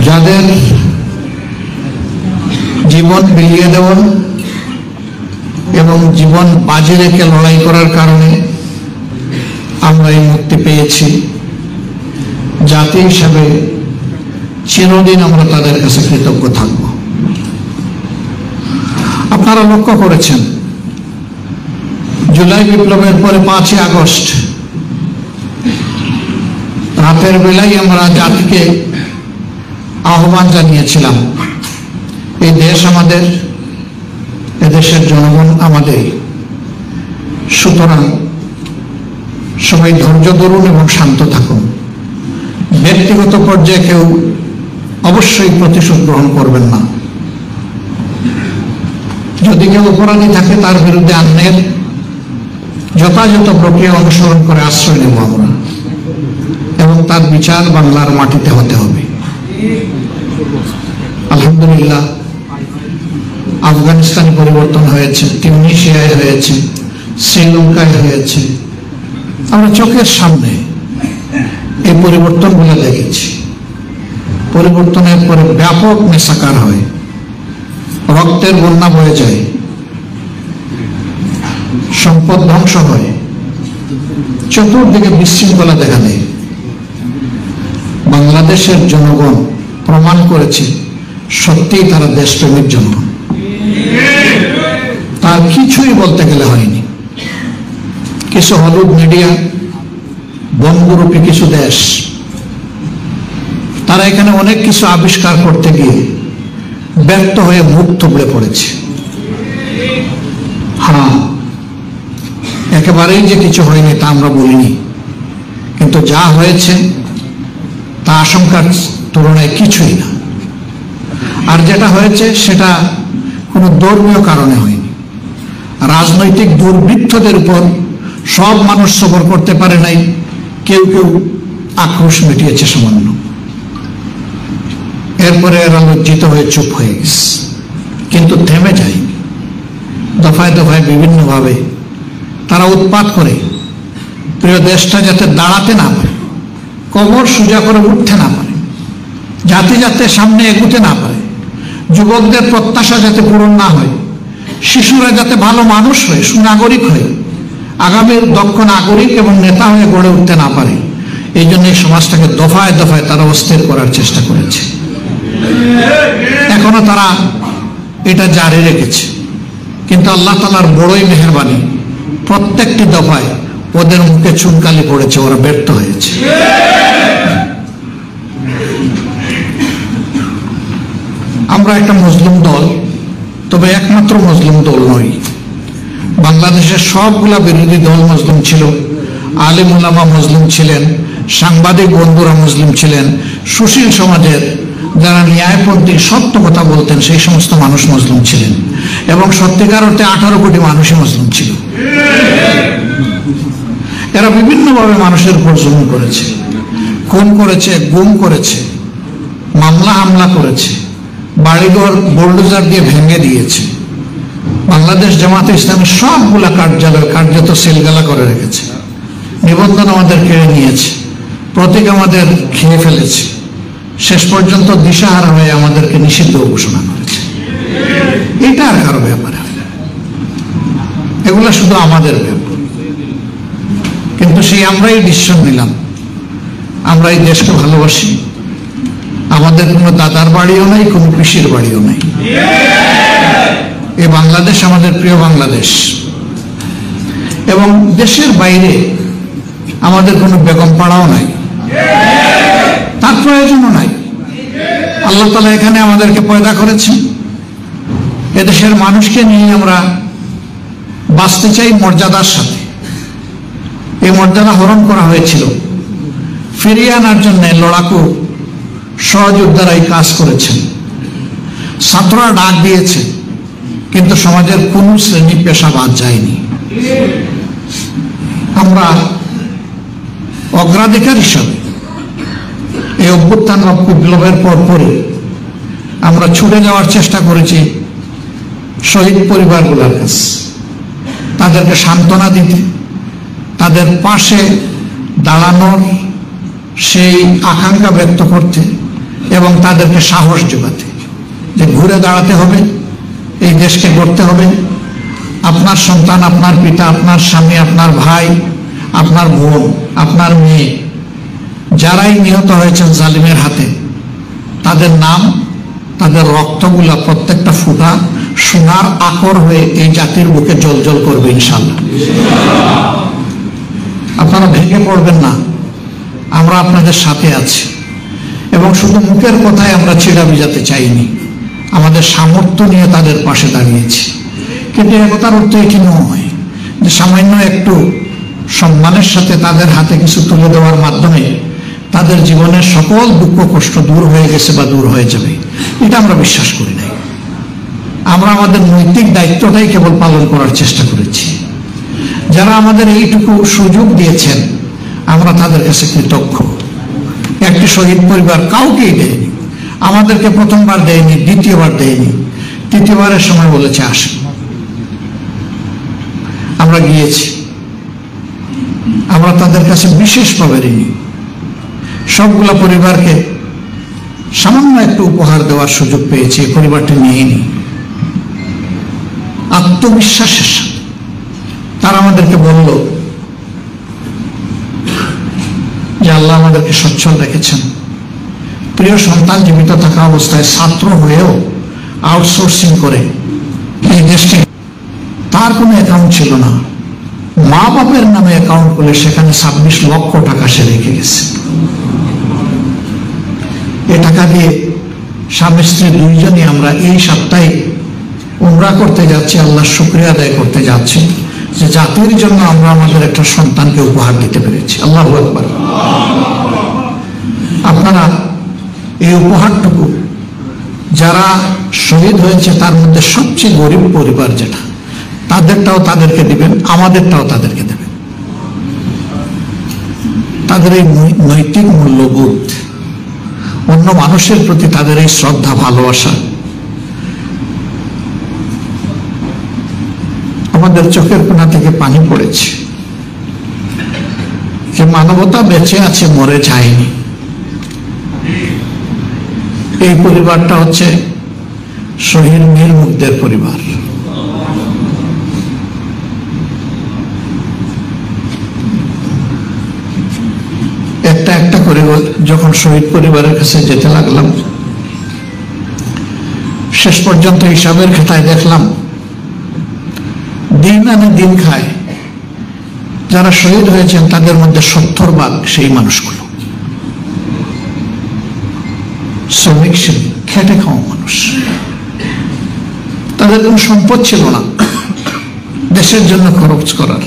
যাদের জীবন বিলিয়ে দেওয়া এবং জীবন বাজি রেখে লড়াই করার কারণে আমরা এই মুক্তি পেয়েছি, জাতি হিসাবে চিরদিন আমরা তাদের কাছে কৃতজ্ঞ থাকব। আপনারা লক্ষ্য করেছেন জুলাই বিপ্লবের পরে 5ই আগস্ট রাতের বেলায় আমরা জাতিকে আহ্বান জানিয়েছিলাম, এই দেশ আমাদের, এদেশের জনগণ আমাদের, সুতরাং সবাই ধৈর্য ধরুন এবং শান্ত থাকুন। ব্যক্তিগত পর্যায়ে কেউ অবশ্যই প্রতিশোধ গ্রহণ করবেন না। যদি কেউ অপরাধী থাকে তার বিরুদ্ধে আইনের যথাযথ প্রক্রিয়া অনুসরণ করে আশ্রয় নেব আমরা, এবং তার বিচার বাংলার মাটিতে হতে হবে। আলহামদুলিল্লাহ, আফগানিস্তানে পরিবর্তন হয়েছে, তিউনিসিয়ায় হয়েছে, শ্রীলঙ্কায় হয়েছে। আমরা চোখের সামনে এই পরিবর্তনগুলো দেখেছি। পরিবর্তনের পরে ব্যাপক মেসাকার হয়, রক্তের বন্যা বয়ে যায়, সম্পদ ধ্বংস হয়, চতুর্দিকে বিশৃঙ্খলা দেখা দেয়। বাংলাদেশের জনগণ প্রমাণ করেছে সত্যিই তারা দেশপ্রেমের জন্য, তার কিছুই বলতে গেলে হয়নি। কিছু হলুদ মিডিয়া, বঙ্গরূপী কিছু দেশ, তারা এখানে অনেক কিছু আবিষ্কার করতে গিয়ে ব্যর্থ হয়ে মুখ থুবড়ে পড়েছে। হ্যাঁ, একেবারেই যে কিছু হয়নি তা আমরা বলিনি, কিন্তু যা হয়েছে তা আশঙ্কার তুলনায় কিছুই না। আর যেটা হয়েছে সেটা কোনো ধর্মীয় কারণে হয়নি, রাজনৈতিক দুর্বৃত্তদের উপর সব মানুষ সবর করতে পারে নাই, কেউ কেউ আক্রোশ মিটিয়েছে সামান্য, এরপরে এরা লজ্জিত হয়ে চুপ হয়ে গেছে। কিন্তু থেমে যায়নি, দফায় দফায় বিভিন্নভাবে তারা উৎপাত করে প্রিয় দেশটা যাতে দাঁড়াতে না পারে, কবর সোজা করে উঠতে না পারে, জাতি যাতে সামনে এগোতে না পারে, যুবকদের প্রত্যাশা যাতে পূরণ না হয়, শিশুরা যাতে ভালো মানুষ হয়ে সুনাগরিক হয়ে আগামীর দক্ষ নাগরিক এবং নেতা হয়ে গড়ে উঠতে না পারে, এই জন্য এই সমাজটাকে দফায় দফায় তারা অস্থির করার চেষ্টা করেছে। এখনো তারা এটা জারি রেখেছে, কিন্তু আল্লাহ তাআলার বড়ই মেহেরবানি, প্রত্যেকটি দফায় ওদের মুখে চুনকালি পড়েছে, ওরা ব্যর্থ হয়েছে। আমরা একটা মুসলিম দল, তবে একমাত্র মুসলিম দল নই। বাংলাদেশের সবগুলা বিরোধী দল মুসলিম ছিল, আলেম উলামা মুসলিম ছিলেন, সাংবাদিক বন্ধুরা মুসলিম ছিলেন, সুশীল সমাজের যারা ন্যায়পন্থী সত্য কথা বলতেন সেই সমস্ত মানুষ মুসলিম ছিলেন, এবং সত্যিকার অর্থে 18 কোটি মানুষই মুসলিম ছিল। এরা বিভিন্নভাবে মানুষের উপর জুলুম করেছে, খুন করেছে, গুম করেছে, মামলা হামলা করেছে, বাড়িঘর বুলডোজার দিয়ে ভেঙে দিয়েছে। বাংলাদেশ জামাতে ইসলামের সবগুলা কার্যালয় কার্যত সেলগালা করে রেখেছে, নিবন্ধন আমাদের কেড়ে নিয়েছে, প্রতীক আমাদের খেয়ে ফেলেছে, শেষ পর্যন্ত দিশাহারা হয়ে আমাদেরকে নিষিদ্ধ ঘোষণা করেছে। এটা আর কারো ব্যাপারে, এগুলা শুধু আমাদের ব্যাপার। কিন্তু সেই আমরাই ডিসিশন নিলাম, আমরা এই দেশকে ভালোবাসি, আমাদের কোনো দাদার বাড়িও নাই, কোনো পিসির বাড়িও নাই, এই বাংলাদেশ আমাদের প্রিয় বাংলাদেশ, এবং দেশের বাইরে আমাদের কোনো বেগম পাড়াও নাই, তার প্রয়োজনও নাই। আল্লাহ তাআলা এখানে আমাদেরকে পয়দা করেছেন, এদেশের মানুষকে নিয়ে আমরা বাঁচতে চাই মর্যাদার সাথে। এই মর্যাদা হরণ করা হয়েছিল, ফিরিয়ে আনার জন্য লড়াকু সহযোদ্ধারাই কাজ করেছেন, ছাত্ররা ডাক দিয়েছে, কিন্তু সমাজের কোন শ্রেণী পেশা বাদ যায়নি। আমরা অগ্রাধিকার হিসাবে এই অভ্যুত্থান বিপ্লবের পরপরই আমরা ছুটে যাওয়ার চেষ্টা করেছি শহীদ পরিবারগুলোর কাছে, তাদেরকে সান্ত্বনা দিতে, তাদের পাশে দাঁড়ানোর সেই আকাঙ্ক্ষা ব্যক্ত করতে, এবং তাদেরকে সাহস যোগাতে যে ঘুরে দাঁড়াতে হবে, এই দেশকে গড়তে হবে। আপনার সন্তান, আপনার পিতা, আপনার স্বামী, আপনার ভাই, আপনার বোন, আপনার মেয়ে যারাই নিহত হয়েছেন জালিমের হাতে, তাদের নাম, তাদের রক্তগুলা প্রত্যেকটা ফোঁটা সোনার আকর হয়ে এই জাতির বুকে জ্বলজ্বল করবে ইনশাআল্লাহ। আপনারা ভেঙে পড়বেন না, আমরা আপনাদের সাথে আছি। এবং শুধু মুখের কথায় আমরা ছিড়া ভিজাতে চাইনি, আমাদের সামর্থ্য নিয়ে তাদের পাশে দাঁড়িয়েছি। কিন্তু একতার অর্থ এটি নয় যে সামান্য একটু সম্মানের সাথে তাদের হাতে কিছু তুলে দেওয়ার মাধ্যমে তাদের জীবনের সকল দুঃখ কষ্ট দূর হয়ে গেছে বা দূর হয়ে যাবে, এটা আমরা বিশ্বাস করি নাই। আমরা আমাদের নৈতিক দায়িত্বটাই কেবল পালন করার চেষ্টা করেছি। যারা আমাদের এইটুকু সুযোগ দিয়েছেন, আমরা তাদের কাছে কৃতজ্ঞ। একটি শহীদ পরিবার কাউকেই দেয়নি, আমাদেরকে প্রথমবার দেয়নি, দ্বিতীয়বার দেয়নি, তৃতীয়বারের সময় বলেছে আসেন। আমরা গিয়েছি, আমরা তাদের কাছে বিশেষভাবে ঋণী। সবগুলা পরিবারকে সামান্য একটু উপহার দেওয়ার সুযোগ পেয়েছি, পরিবারটি নিয়েনি। আত্মবিশ্বাসের সাথে তারা আমাদেরকে বলল যে আল্লাহ আমাদেরকে সচ্ছল রেখেছেন। প্রিয় সন্তান জীবিত থাকা অবস্থায় ছাত্র হয়েও আউটসোর্সিং করে এই দেশটি, তার কোনো অ্যাকাউন্ট ছিল না, মা বাপের নামে অ্যাকাউন্ট খুলে সেখানে 26 লক্ষ টাকা সে রেখে গেছে। এ টাকা দিয়ে স্বামী স্ত্রী দুইজনই আমরা এই সপ্তাহে উমরা করতে যাচ্ছি, আল্লাহর শুকরিয়া আদায় করতে যাচ্ছি যে জাতির জন্য আমরা আমাদের একটা সন্তানকে উপহার দিতে পেরেছি। আল্লাহু আকবার। আপনারা এই উপহারটুকু যারা শহীদ হয়েছে তার মধ্যে সবচেয়ে গরিব পরিবার যেটা, তাদেরটাও তাদেরকে দিবেন, আমাদেরটাও তাদেরকে দেবেন। তাদের এই নৈতিক মূল্যবোধ, অন্য মানুষের প্রতি তাদের এই শ্রদ্ধা, ভালোবাসা আমাদের চোখের কোণা থেকে পানি পড়েছে যে মানবতা বেঁচে আছে, মরে যায়নি। এই পরিবারটা হচ্ছে শহীদ মীর মুগ্ধের পরিবার। একটা একটা করে যখন শহীদ পরিবারের কাছে যেতে লাগলাম, শেষ পর্যন্ত হিসাবের খাতায় দেখলাম দিন আনে দিন খায় যারা শহীদ হয়েছেন তাদের মধ্যে 70% সেই মানুষগুলো শ্রমিক, খেটে খাওয়া মানুষ। তাদের কোনো সম্পদ ছিল না দেশের জন্য খরচ করার,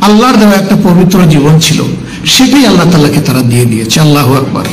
আল্লাহর দেওয়া একটা পবিত্র জীবন ছিল, সেটাই আল্লাহ তাআলাকে তারা দিয়ে দিয়েছে। আল্লাহু আকবার।